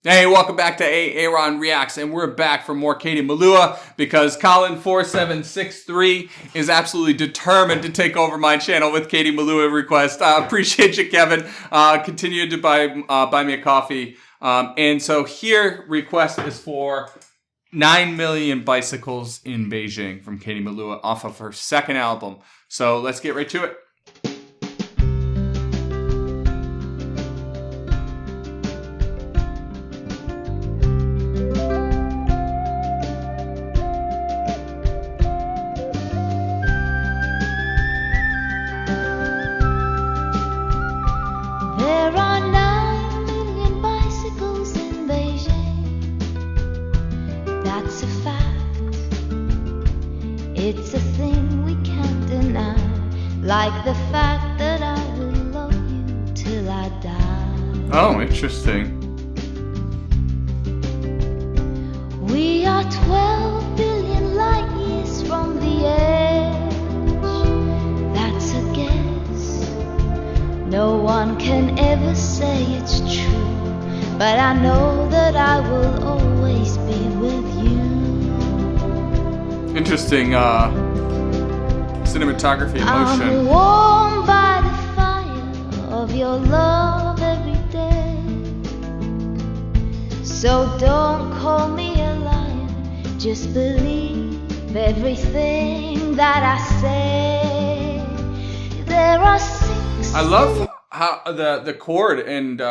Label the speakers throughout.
Speaker 1: Hey, welcome back to A-Aron Reacts, and we're back for more Katie Melua because Colin4763 is absolutely determined to take over my channel with Katie Melua request. Appreciate you, Kevin. Continue to buy me a coffee. And so here, request is for 9 Million Bicycles in Beijing from Katie Melua off of her second album. So let's get right to it.
Speaker 2: There are 9 million bicycles in Beijing. That's a fact. It's a thing we can't deny. Like the fact that I will love you till I die.
Speaker 1: Oh, interesting.
Speaker 2: We are 12 billion light years from the edge. That's a guess. No one can ever say it's true, but I know that I will always be with you.
Speaker 1: Interesting cinematography and
Speaker 2: I'm
Speaker 1: motion.
Speaker 2: warmed by the fire of your love every day. So don't call me a liar, just believe everything that I say. There are 6
Speaker 1: I love how the chord and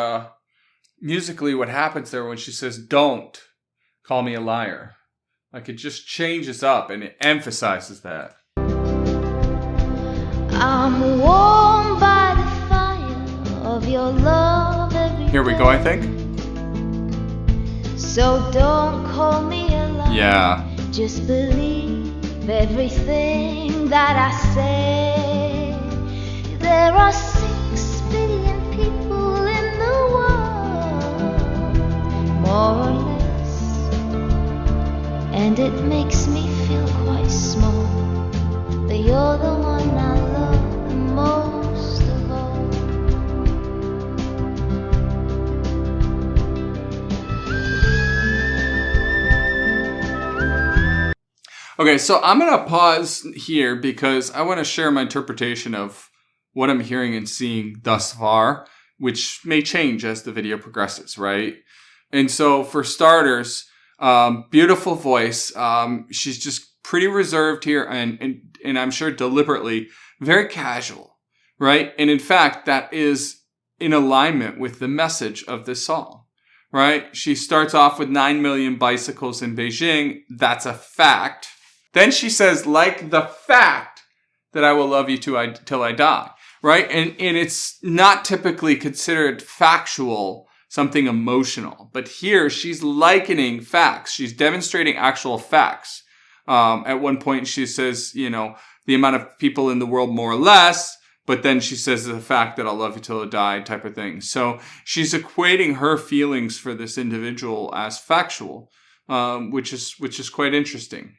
Speaker 1: musically what happens there when she says, "Don't call me a liar." Like it just changes up and it emphasizes that.
Speaker 2: I'm warmed by the fire of your love every day.
Speaker 1: Here we go, I think.
Speaker 2: So don't call me a liar.
Speaker 1: Yeah.
Speaker 2: Just believe everything that I say. There are 6 billion people in the world, more or less, and it makes me feel quite small. But you're the one I love the most of all.
Speaker 1: Okay, so I'm going to pause here because I want to share my interpretation of what I'm hearing and seeing thus far, which may change as the video progresses, right? And so for starters, beautiful voice. She's just pretty reserved here and I'm sure deliberately very casual, right? And in fact, that is in alignment with the message of this song, right? She starts off with 9 million bicycles in Beijing. That's a fact. Then she says, like the fact that I will love you till I die, right? And it's not typically considered factual, something emotional. But here she's likening facts. She's demonstrating actual facts. At one point she says, you know, the amount of people in the world more or less, but then she says the fact that I'll love you till I die type of thing. So she's equating her feelings for this individual as factual, which is quite interesting.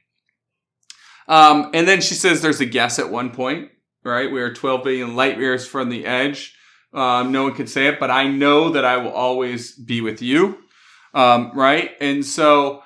Speaker 1: And then she says there's a guess at one point, right? We are 12 billion light years from the edge. No one can say it, but I know that I will always be with you, right? And so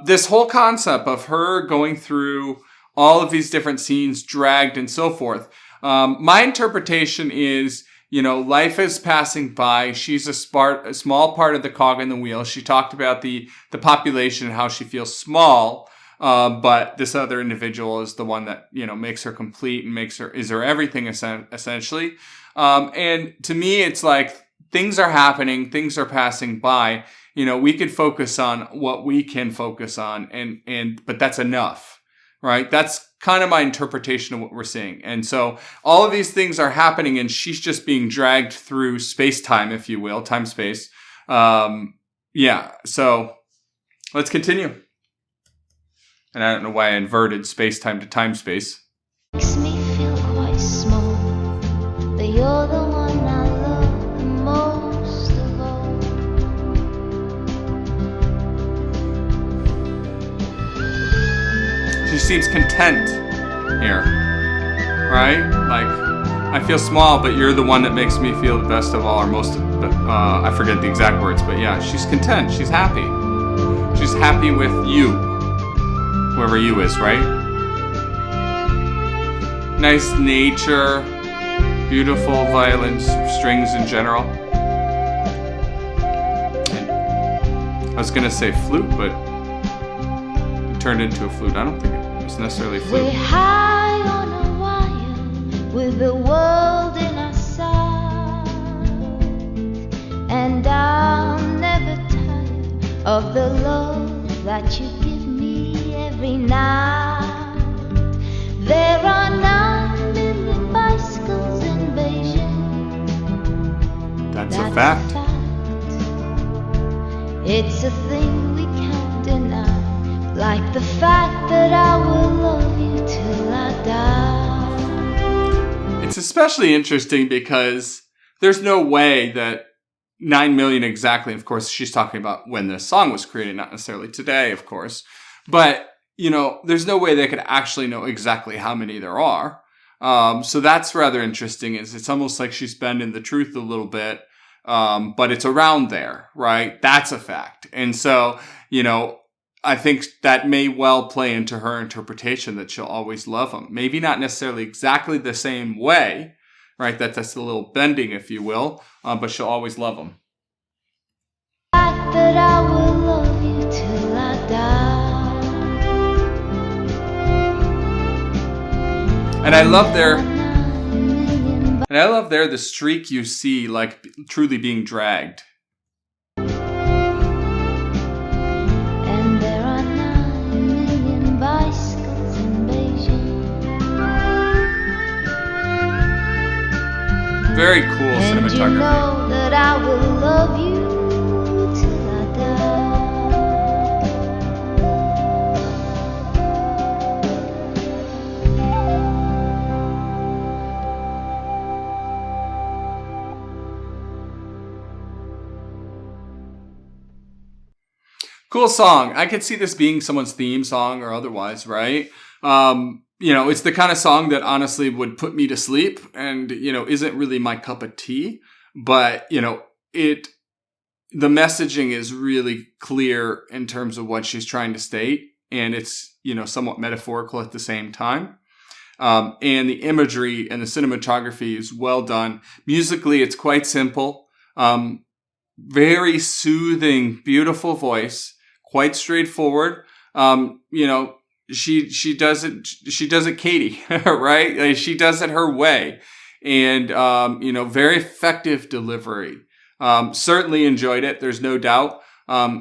Speaker 1: this whole concept of her going through all of these different scenes, dragged and so forth, my interpretation is, you know, life is passing by. She's a small part of the cog in the wheel. She talked about the population and how she feels small. But this other individual is the one that, you know, makes her complete and is her everything essentially. And to me, it's like things are happening, things are passing by. You know, we could focus on what we can focus on but that's enough, right? That's kind of my interpretation of what we're seeing. And so all of these things are happening and she's just being dragged through space-time, if you will, time-space. Yeah. So let's continue. And I don't know why I inverted space-time to time-space.
Speaker 2: Makes me feel quite small, but you're the one I love the most of all.
Speaker 1: She seems content here, right? Like, I feel small, but you're the one that makes me feel the best of all, or most, I forget the exact words, but yeah, she's content, she's happy. She's happy with you, whoever you is, right? Nice nature, beautiful violin strings in general. I was gonna say flute, but it turned into a flute. I don't think it was necessarily a flute.
Speaker 2: We're high on a wire with the world in our sight, and I'll never tire of the love that you give me every night. There are 9 million bicycles in Beijing.
Speaker 1: That's a fact.
Speaker 2: It's a thing we can't deny, like the fact that I will love you till I die.
Speaker 1: It's especially interesting because there's no way that 9 million exactly, of course, she's talking about when this song was created, not necessarily today, of course. But, you know, there's no way they could actually know exactly how many there are. So that's rather interesting. It's almost like she's bending the truth a little bit. But it's around there, right? That's a fact. And so, you know, I think that may well play into her interpretation that she'll always love him. Maybe not necessarily exactly the same way, right? That's a little bending, if you will, but she'll always love him.
Speaker 2: That I will love you till I die.
Speaker 1: And I love there the streak you see, like truly being dragged.
Speaker 2: And there are 9 million bicycles in Beijing.
Speaker 1: Very cool cinematography.
Speaker 2: And you know that I will love you till I die.
Speaker 1: Cool song. I could see this being someone's theme song or otherwise, right? You know, it's the kind of song that honestly would put me to sleep and, you know, isn't really my cup of tea. But, you know, the messaging is really clear in terms of what she's trying to state. And it's, you know, somewhat metaphorical at the same time. And the imagery and the cinematography is well done. Musically, it's quite simple. Very soothing, beautiful voice. Quite straightforward. You know, she does it Katie, right? Like, she does it her way. And, you know, very effective delivery. Certainly enjoyed it. There's no doubt.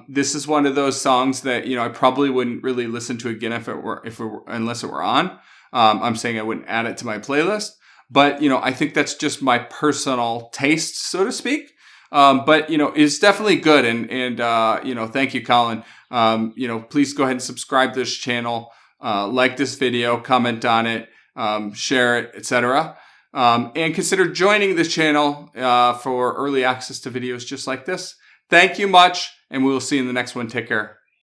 Speaker 1: This is one of those songs that, you know, I probably wouldn't really listen to again unless it were on. I'm saying I wouldn't add it to my playlist, but, you know, I think that's just my personal taste, so to speak. But, you know, it's definitely good. And, you know, thank you, Colin. You know, please go ahead and subscribe to this channel, like this video, comment on it, share it, etc. And consider joining this channel, for early access to videos just like this. Thank you much. And we will see you in the next one. Take care.